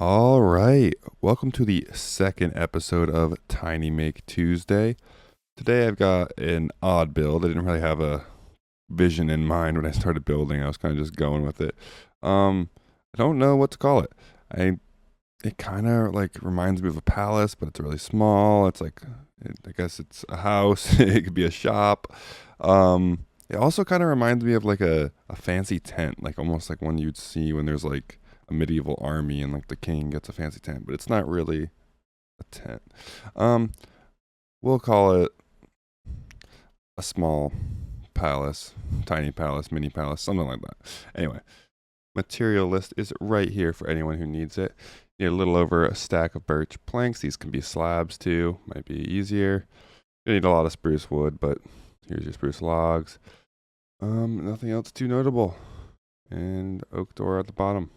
All right. Welcome to the second episode of Tiny Make Tuesday. Today I've got an odd build. I didn't really have a vision in mind when I started building. I was kind of just going with it. I don't know what to call it. It kind of like reminds me of a palace, but it's really small. I guess it's a house. It could be a shop. It also kind of reminds me of like a fancy tent, like almost like one you'd see when there's like a medieval army and like the king gets a fancy tent, but it's not really a tent. Um, we'll call it a small palace, tiny palace, mini palace, something like that. Anyway, material list is right here for anyone who needs it. You need a little over a stack of birch planks. These can be slabs too, might be easier. You need a lot of spruce wood, but here's your spruce logs. Nothing else too notable. And oak door at the bottom.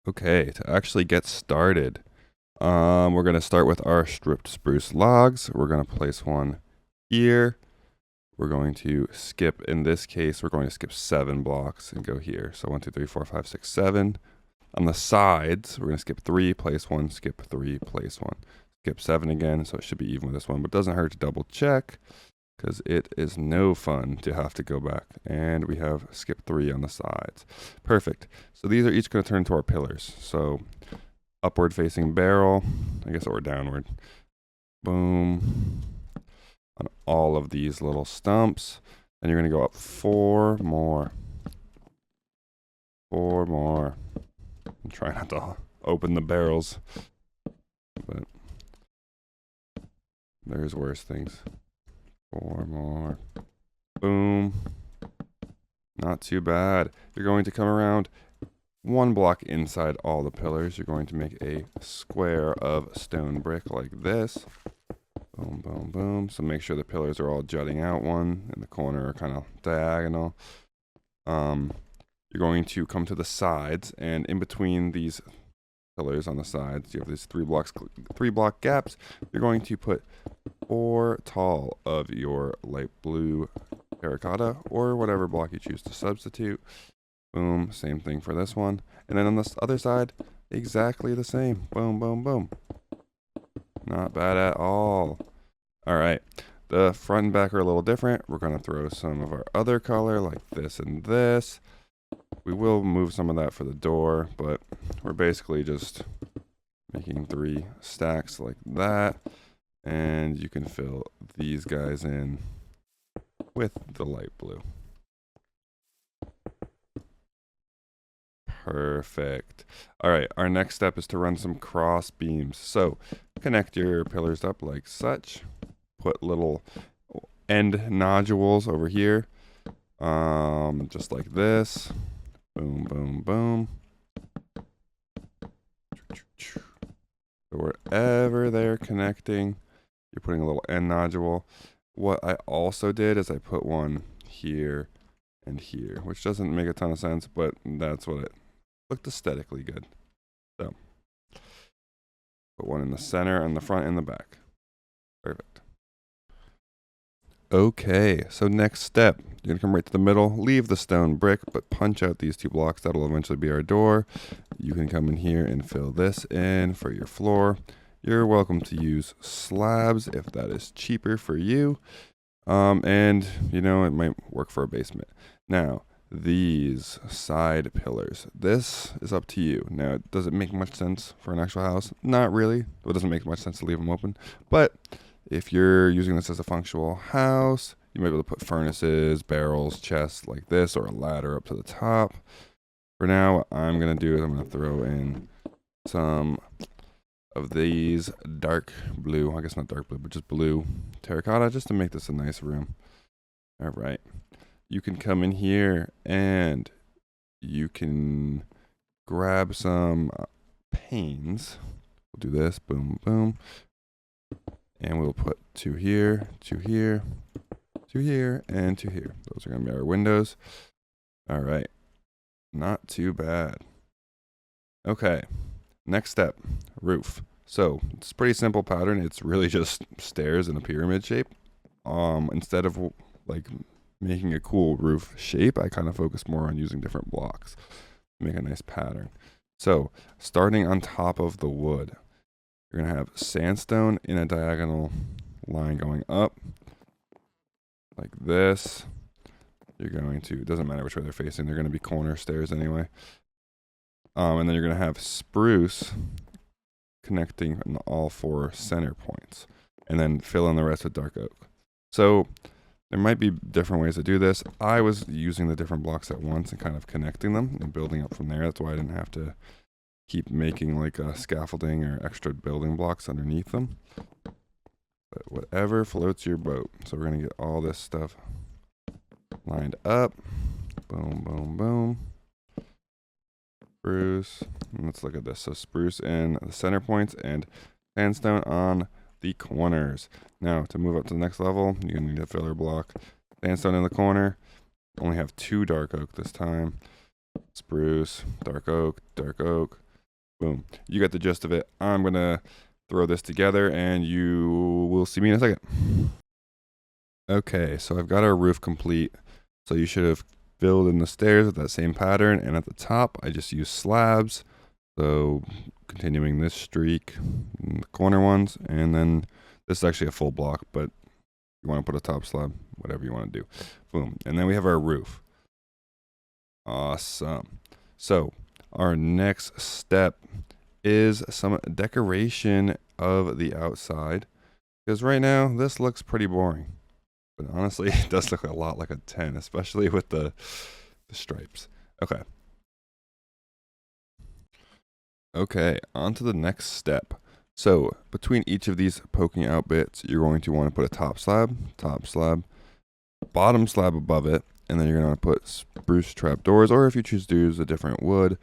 Okay, to actually get started, we're going to start with our stripped spruce logs. We're going to place one here. We're going to skip, in this case, we're going to skip 7 blocks and go here. So 1, 2, 3, 4, 5, 6, 7. On the sides, we're going to skip 3, place 1, skip 3, place 1. Skip 7 again, so it should be even with this one, but it doesn't hurt to double check because it is no fun to have to go back. And we have skip 3 on the sides. Perfect. So these are each going to turn into our pillars. So upward facing barrel, I guess, or downward. Boom. On all of these little stumps. And you're going to go up 4 more. 4 more. I'm trying not to open the barrels, but there's worse things. 4 more. Boom. Not too bad. You're going to come around 1 block inside all the pillars. You're going to make a square of stone brick like this. Boom, boom, boom. So make sure the pillars are all jutting out one in the corner or kind of diagonal. You're going to come to the sides, and in between these pillars on the sides, you have these 3 block gaps. You're going to put 4 tall of your light blue terracotta or whatever block you choose to substitute. Boom, same thing for this one. And then on this other side, exactly the same. Boom, boom, boom. Not bad at all. All right, the front and back are a little different. We're going to throw some of our other color like this and this. We will move some of that for the door, but we're basically just making 3 stacks like that. And you can fill these guys in with the light blue. Perfect. All right, our next step is to run some cross beams. So connect your pillars up like such. Put little end nodules over here, just like this. Boom, boom, boom. So wherever they're connecting, you're putting a little end nodule. What I also did is I put one here and here, which doesn't make a ton of sense, but that's what it looked aesthetically good. So put one in the center, and the front and the back. Perfect. Okay, so next step, you're gonna come right to the middle, leave the stone brick, but punch out these 2 blocks. That'll eventually be our door. You can come in here and fill this in for your floor. You're welcome to use slabs if that is cheaper for you. And you know, it might work for a basement. Now, these side pillars, this is up to you. Now, does it make much sense for an actual house? Not really. It doesn't make much sense to leave them open, but if you're using this as a functional house, you might be able to put furnaces, barrels, chests like this, or a ladder up to the top. For now, what I'm going to do is I'm going to throw in some of these dark blue, I guess not dark blue, but just blue terracotta, just to make this a nice room. All right. You can come in here and you can grab some panes. We'll do this, boom, boom. And we'll put 2 here, 2 here, 2 here, and 2 here. Those are going to be our windows. All right. Not too bad. Okay. Next step, roof. So it's a pretty simple pattern. It's really just stairs in a pyramid shape. Instead of like making a cool roof shape, I kind of focus more on using different blocks to make a nice pattern. So starting on top of the wood, you're going to have sandstone in a diagonal line going up like this. You're going to, it doesn't matter which way they're facing, they're going to be corner stairs anyway. And then you're going to have spruce connecting in all 4 center points, and then fill in the rest with dark oak. So there might be different ways to do this. I was using the different blocks at once and kind of connecting them and building up from there. That's why I didn't have to keep making like a scaffolding or extra building blocks underneath them. But whatever floats your boat. So we're going to get all this stuff lined up. Boom, boom, boom. Spruce. And let's look at this. So spruce in the center points and sandstone on the corners. Now to move up to the next level, you're going to need a filler block. Sandstone in the corner. Only have 2 dark oak this time. Spruce, dark oak, dark oak. Boom. You got the gist of it. I'm going to throw this together and you will see me in a second. Okay, so I've got our roof complete. So you should have filled in the stairs with that same pattern, and at the top I just used slabs. So continuing this streak, the corner ones, and then this is actually a full block, but you want to put a top slab, whatever you want to do. Boom. And then we have our roof. Awesome. So our next step is some decoration of the outside, because right now this looks pretty boring. But honestly, it does look a lot like a 10, especially with the stripes. Okay. Okay, on to the next step. So between each of these poking out bits, you're going to want to put a top slab, bottom slab above it, and then you're going to put spruce trapdoors, or if you choose to use a different wood,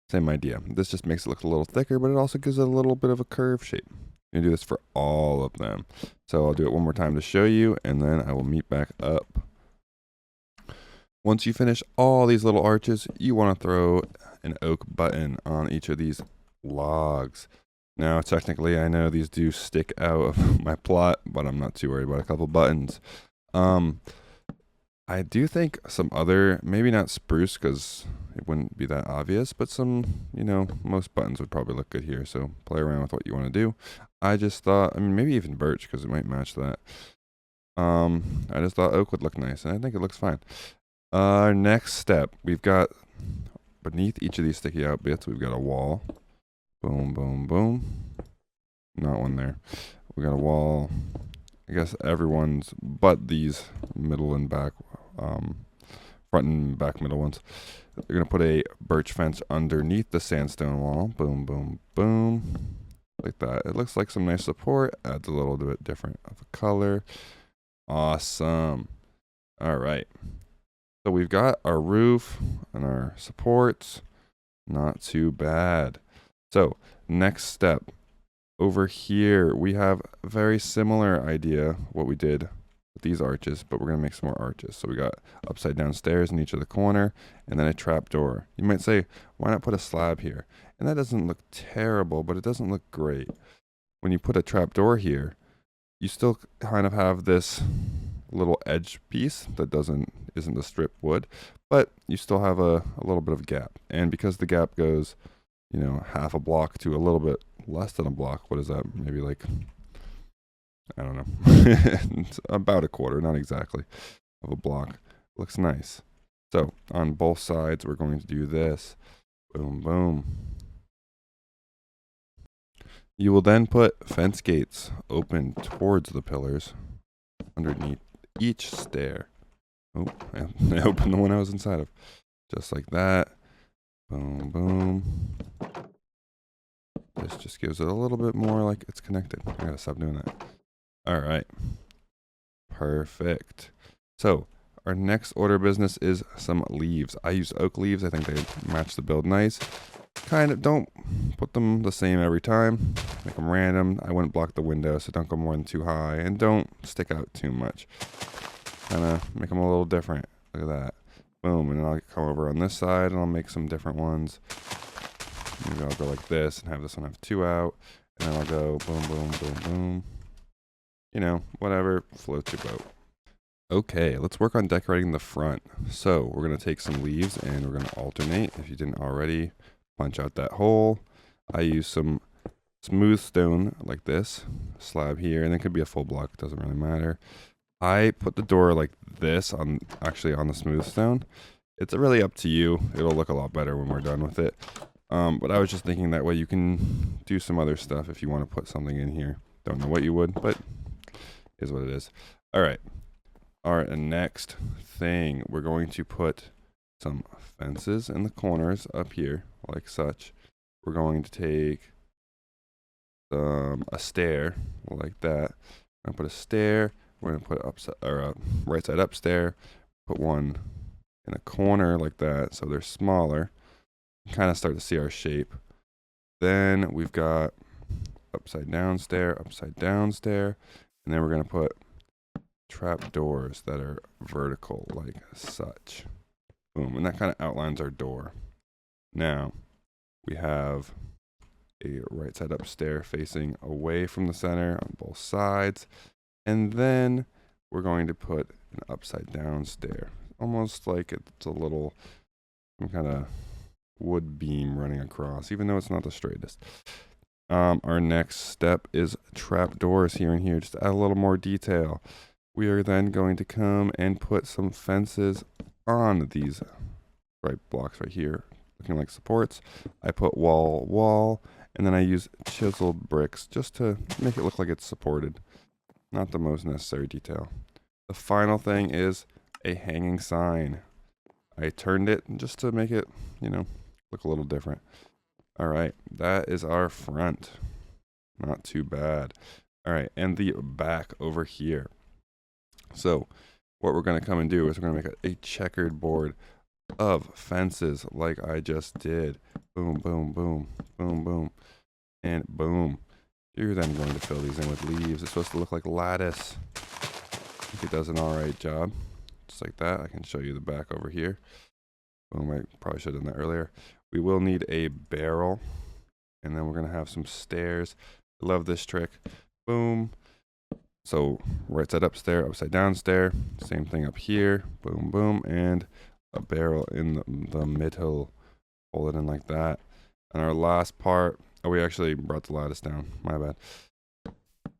same idea. This just makes it look a little thicker, but it also gives it a little bit of a curve shape. You're going to do this for all of them. So I'll do it one more time to show you, and then I will meet back up. Once you finish all these little arches, you want to throw an oak button on each of these logs. Now, technically, I know these do stick out of my plot, but I'm not too worried about a couple buttons. I do think some other, maybe not spruce because it wouldn't be that obvious, but some, most buttons would probably look good here. So play around with what you want to do. I just thought, maybe even birch because it might match that. I just thought oak would look nice, and I think it looks fine. Our next step, we've got beneath each of these sticky out bits, we've got a wall. Boom, boom, boom. Not one there. We got a wall. I guess everyone's but these middle and back, front and back middle ones. They're going to put a birch fence underneath the sandstone wall. Boom, boom, boom. Like that. It looks like some nice support. Adds a little bit different of a color. Awesome. All right. So we've got our roof and our supports. Not too bad. So next step. Over here, we have a very similar idea what we did with these arches, but we're going to make some more arches. So we got upside down stairs in each of the corner, and then a trap door. You might say, why not put a slab here? And that doesn't look terrible, but it doesn't look great. When you put a trap door here, you still kind of have this little edge piece that isn't the strip wood, but you still have a little bit of gap. And because the gap goes, half a block to a little bit less than a block. What is that? Maybe like, I don't know. It's about a quarter, not exactly, of a block. Looks nice. So on both sides, we're going to do this. Boom, boom. You will then put fence gates open towards the pillars underneath each stair. Oh, I opened the one I was inside of. Just like that. Boom, boom. This just gives it a little bit more like it's connected. I gotta stop doing that. All right. Perfect. So our next order of business is some leaves. I use oak leaves. I think they match the build nice. Kind of don't put them the same every time. Make them random. I wouldn't block the window, so don't go more than too high. And don't stick out too much. Kind of make them a little different. Look at that. Boom. And then I'll come over on this side and I'll make some different ones. Maybe I'll go like this and have this one have 2 out. And then I'll go boom, boom, boom, boom. Whatever floats your boat. Okay, let's work on decorating the front. So we're going to take some leaves and we're going to alternate, if you didn't already, punch out that hole. I use some smooth stone like this slab here, and it could be a full block, it doesn't really matter. I put the door like this on the smooth stone. It's really up to you. It'll look a lot better when we're done with it. But I was just thinking that way you can do some other stuff if you want to put something in here. Don't know what you would, but is what it is. All right, next thing, we're going to put some fences in the corners up here, like such. We're going to take a stair like that. I'm gonna put a stair. We're gonna put a right side up stair. Put one in a corner like that, so they're smaller. Kind of start to see our shape. Then we've got upside down stair, and then we're gonna put trap doors that are vertical like such. Boom, and that kind of outlines our door. Now we have a right side up stair facing away from the center on both sides, and then we're going to put an upside down stair, almost like it's a little some kind of wood beam running across, even though it's not the straightest. Our next step is trap doors here and here, just to add a little more detail. We are then going to come and put some fences on these right blocks right here, looking like supports. I put wall, and then I use chiseled bricks just to make it look like it's supported. Not the most necessary detail. The final thing is a hanging sign. I turned it just to make it, look a little different. All right, that is our front. Not too bad. All right, and the back over here. So what we're going to come and do is we're going to make a checkered board of fences like I just did. Boom, boom, boom, boom, boom, and boom. You're then going to fill these in with leaves. It's supposed to look like lattice. I think it does an all right job. Just like that. I can show you the back over here. Boom, I probably should have done that earlier. We will need a barrel, and then we're going to have some stairs. I love this trick. Boom. So right side up stair, upside down stair. Same thing up here. Boom, boom, and a barrel in the middle. Hold it in like that. And our last part, oh, we actually brought the lattice down. My bad.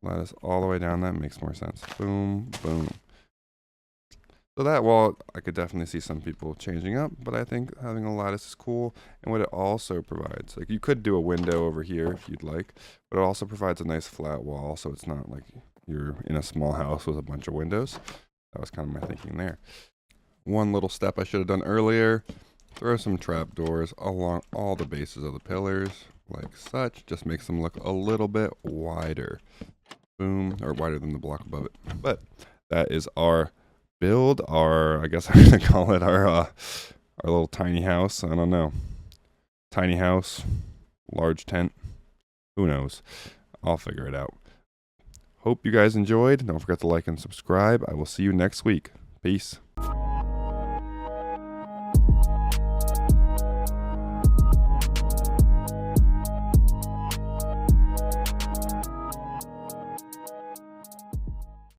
Lattice all the way down. That makes more sense. Boom, boom. So that wall, I could definitely see some people changing up, but I think having a lattice is cool. And what it also provides, like you could do a window over here if you'd like, but it also provides a nice flat wall, so it's not like you're in a small house with a bunch of windows. That was kind of my thinking there. One little step I should have done earlier, throw some trap doors along all the bases of the pillars, like such. Just makes them look a little bit wider. Boom, or wider than the block above it. But that is our build, I guess I'm gonna call it our little tiny house. I don't know. Tiny house, large tent. Who knows? I'll figure it out. Hope you guys enjoyed. Don't forget to like and subscribe. I will see you next week. Peace.